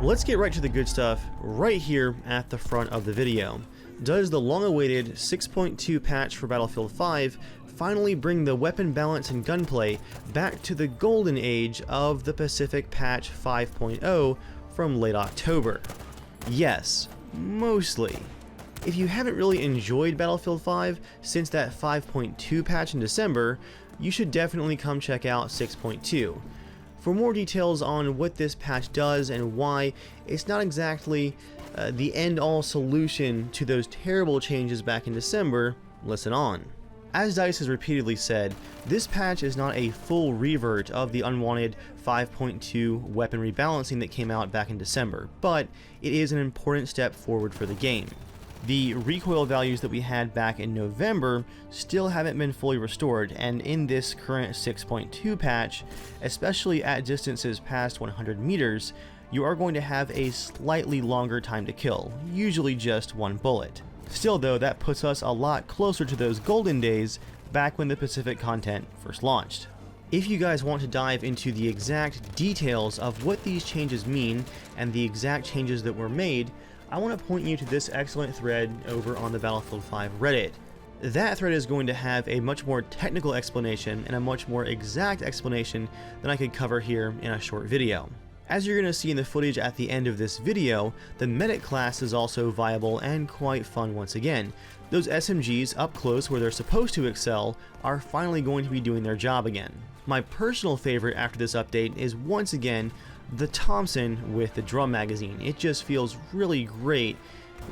Let's get right to the good stuff right here at the front of the video. Does the long-awaited 6.2 patch for Battlefield 5 finally bring the weapon balance and gunplay back to the golden age of the Pacific Patch 5.0 from late October? Yes, mostly. If you haven't really enjoyed Battlefield 5 since that 5.2 patch in December, you should definitely come check out 6.2. For more details on what this patch does and why it's not exactly the end-all solution to those terrible changes back in December, listen on. As DICE has repeatedly said, this patch is not a full revert of the unwanted 5.2 weapon rebalancing that came out back in December, but it is an important step forward for the game. The recoil values that we had back in November still haven't been fully restored, and in this current 6.2 patch, especially at distances past 100 meters, you are going to have a slightly longer time to kill, usually just one bullet. Still though, that puts us a lot closer to those golden days back when the Pacific content first launched. If you guys want to dive into the exact details of what these changes mean and the exact changes that were made, I want to point you to this excellent thread over on the Battlefield 5 Reddit. That thread is going to have a much more technical explanation and a much more exact explanation than I could cover here in a short video. As you're going to see in the footage at the end of this video, the medic class is also viable and quite fun once again. Those SMGs up close where they're supposed to excel are finally going to be doing their job again. My personal favorite after this update is once again the Thompson with the drum magazine. It just feels really great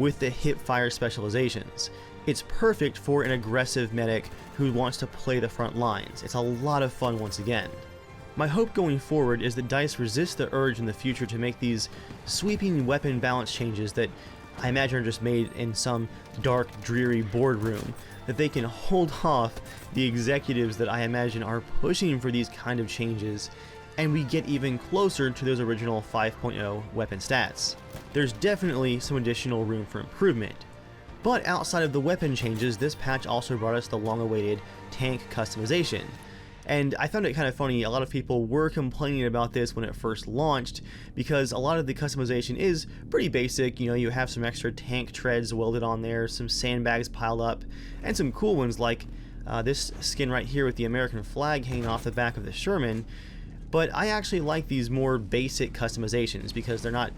with the hip fire specializations. It's perfect for an aggressive medic who wants to play the front lines. It's a lot of fun once again. My hope going forward is that DICE resists the urge in the future to make these sweeping weapon balance changes that I imagine are just made in some dark, dreary boardroom, that they can hold off the executives that I imagine are pushing for these kind of changes, and we get even closer to those original 5.0 weapon stats. There's definitely some additional room for improvement. But outside of the weapon changes, this patch also brought us the long-awaited tank customization. And I found it kind of funny, a lot of people were complaining about this when it first launched because a lot of the customization is pretty basic. You know, you have some extra tank treads welded on there, some sandbags piled up, and some cool ones like this skin right here with the American flag hanging off the back of the Sherman. But I actually like these more basic customizations because they're not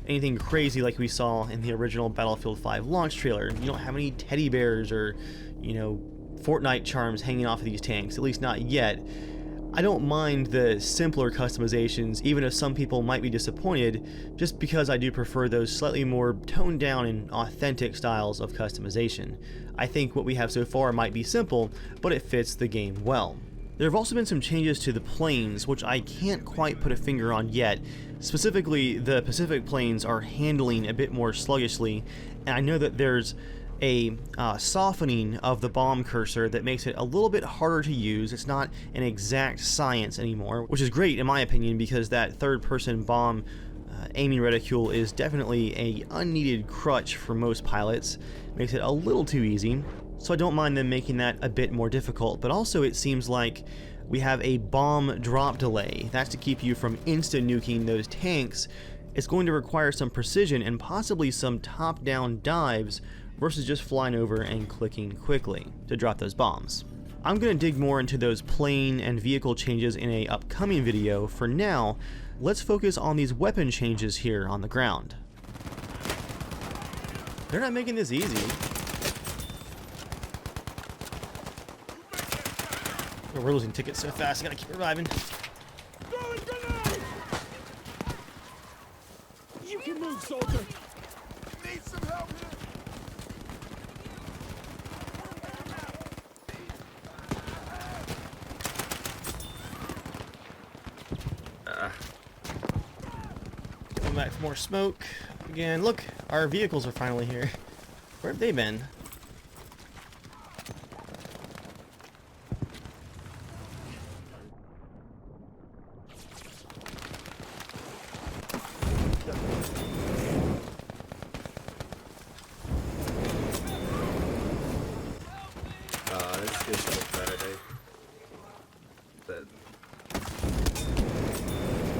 anything crazy like we saw in the original Battlefield 5 launch trailer. You don't have any teddy bears or, you know, Fortnite charms hanging off of these tanks, at least not yet. I don't mind the simpler customizations, even if some people might be disappointed, just because I do prefer those slightly more toned down and authentic styles of customization. I think what we have so far might be simple, but it fits the game well. There have also been some changes to the planes, which I can't quite put a finger on yet. Specifically, the Pacific planes are handling a bit more sluggishly, and I know that there's a softening of the bomb cursor that makes it a little bit harder to use. It's not an exact science anymore, which is great in my opinion because that third-person bomb aiming reticule is definitely a unneeded crutch for most pilots. Makes it a little too easy, so I don't mind them making that a bit more difficult. But also it seems like we have a bomb drop delay. That's to keep you from insta-nuking those tanks. It's going to require some precision and possibly some top-down dives versus just flying over and clicking quickly to drop those bombs. I'm going to dig more into those plane and vehicle changes in a upcoming video. For now, let's focus on these weapon changes here on the ground. They're not making this easy. Oh, we're losing tickets so fast, I gotta keep reviving. You can move, soldier! Need some help here! Going back for more smoke. Again, look, our vehicles are finally here. Where have they been? This is Saturday.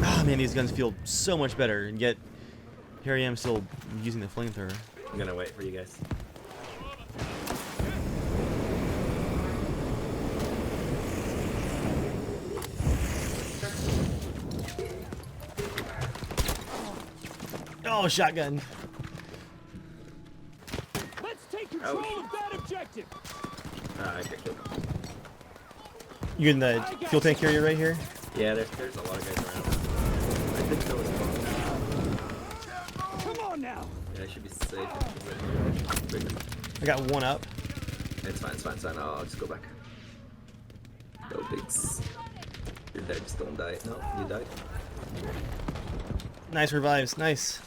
Ah, man, these guns feel so much better, and yet Here I am still using the flamethrower. I'm gonna wait for you guys. Oh, shotgun. Let's take control of that objective. I got killed. You in the fuel tank area right here? Yeah, there's a lot of guys around. I think there was one. Come on now. Yeah, I should be safe. I got one up. It's fine, it's fine, it's fine. I'll just go back. Go pigs. You're dead, just don't die. No, you died. Nice revives. Nice.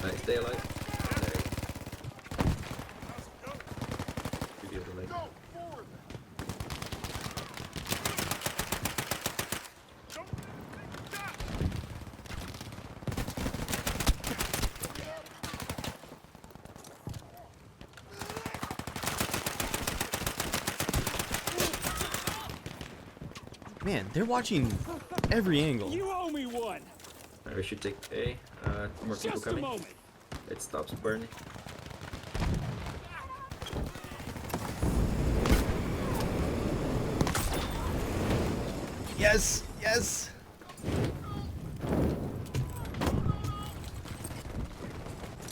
Nice, stay alive. There you go. Leg. Man, they're watching every angle. You owe me one. We should take A. More people Just a coming. moment. It stops burning. Yes, yes.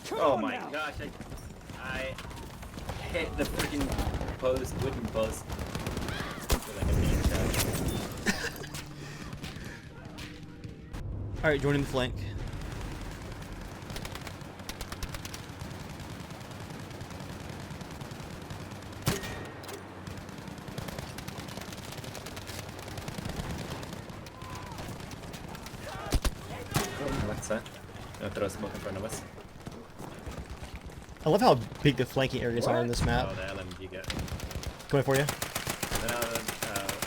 Come Oh on my now. gosh, I hit the freaking post, wooden post. I feel like I'm being shot. All right, joining the flank. What's that? I'll throw smoke in front of us. I love how big the flanking areas are in this map. Oh, the LMG got. Coming for you.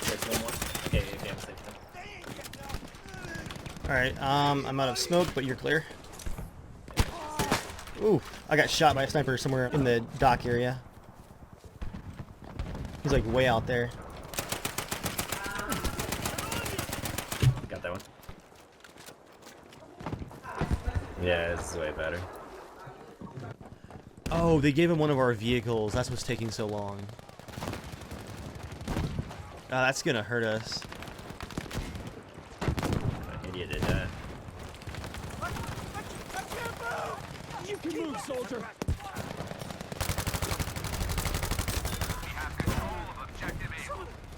There's one more. Okay, I'm safe then. All right, I'm out of smoke, but you're clear. Ooh, I got shot by a sniper somewhere in the dock area. He's like way out there. Got that one. Yeah, this is way better. Oh, they gave him one of our vehicles. That's what's taking so long. That's gonna hurt us. That idiot did that. You can move, soldier.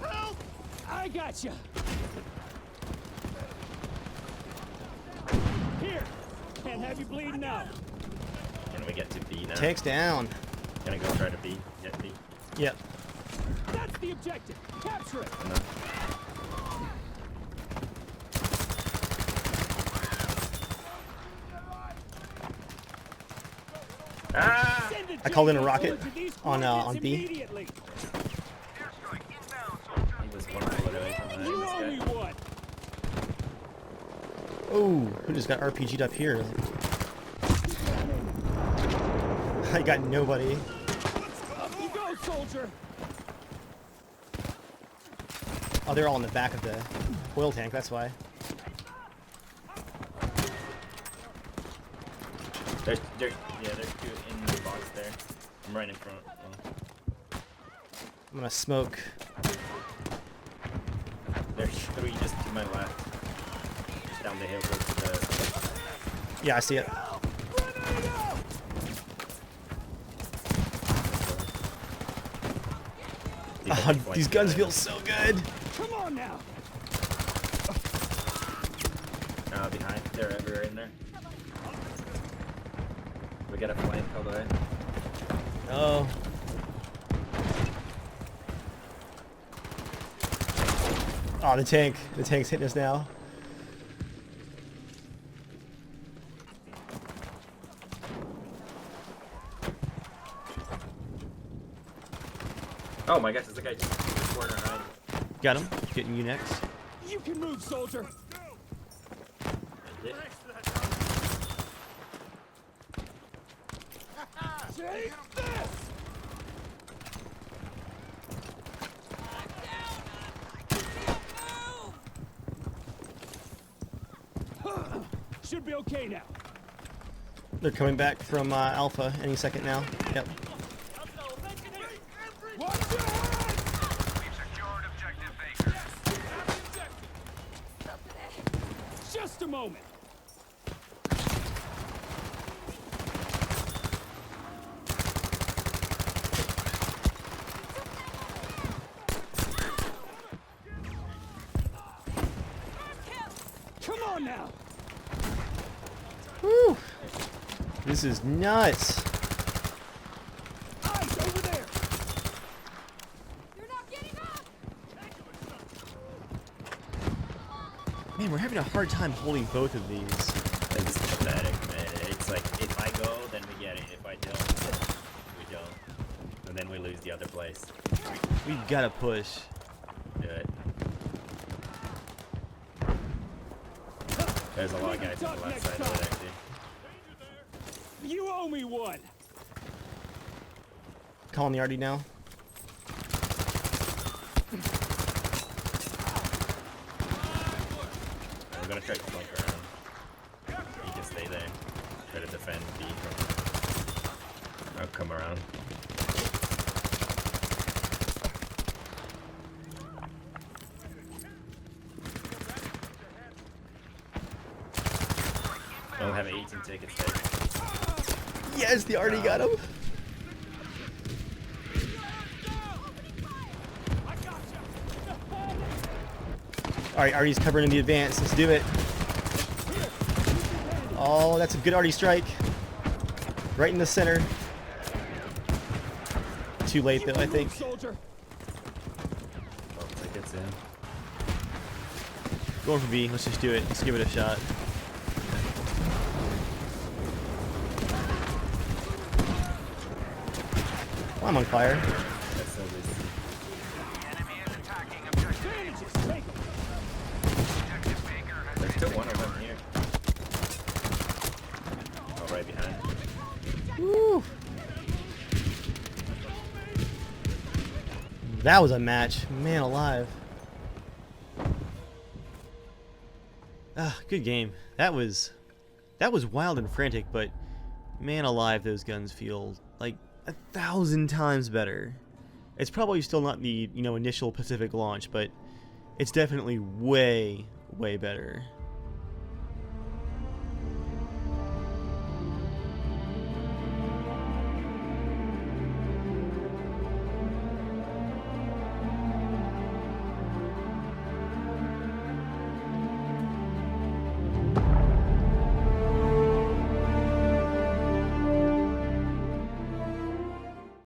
Help! I got you. Here. Can't have you bleeding out. Can we get to B now? Tank's down. Gonna go try to B. Get B. Yep. That's the objective. Capture it. No. Ah! Send a I called in a jet rocket to these on coordinates B. immediately. He was one bullet away from that. You owe me This guy. one. Oh, who just got RPG'd up here? I got nobody. Up you go, soldier. Oh, they're all in the back of the oil tank, that's why. There's two in the box there. I'm right in front. Oh. I'm gonna smoke. There's three just to my left. Just down the hill close to the... Yeah, I see it. Oh, these guns feel so good. Come on now. Behind. They're everywhere in there. We got a flank all the way. Oh. Oh, the tank. The tank's hitting us now. Oh my gosh, there's a guy just in the corner hiding. Got him. Getting you next. You can move, soldier. Take this. Should be okay now. They're coming back from Alpha any second now. Yep. Watch your head! We've secured objective Baker. Just a moment. Come on now. Whew. This is nuts. Eyes over there. You're not getting up! Man, we're having a hard time holding both of these. It's pathetic, man. It's like, if I go, then we get it. If I don't, we don't. And then we lose the other place. We gotta push. Do it. There's a lot of guys on the left side of it, actually. You owe me one. Calling the RD now. We're gonna try to flank around. You can stay there. Try to defend B from... I'll come around. I'll have 18 tickets there. Yes, the RD got him. Alright, RD's covering in the advance. Let's do it. Oh, that's a good RD strike. Right in the center. Too late though, I think. Soldier. 12 tickets in. Going for B. Let's just do it. Let's give it a shot. Oh, I'm on fire. That's so busy. The enemy is attacking objective. Bandages, take 'em. Objective Baker has There's still one of them here. Oh, right behind. Woo. That was a match. Man alive. Ah, good game. That was wild and frantic, but man alive, those guns feel like 1,000 times better. It's probably still not the, initial Pacific launch, but it's definitely way, way better.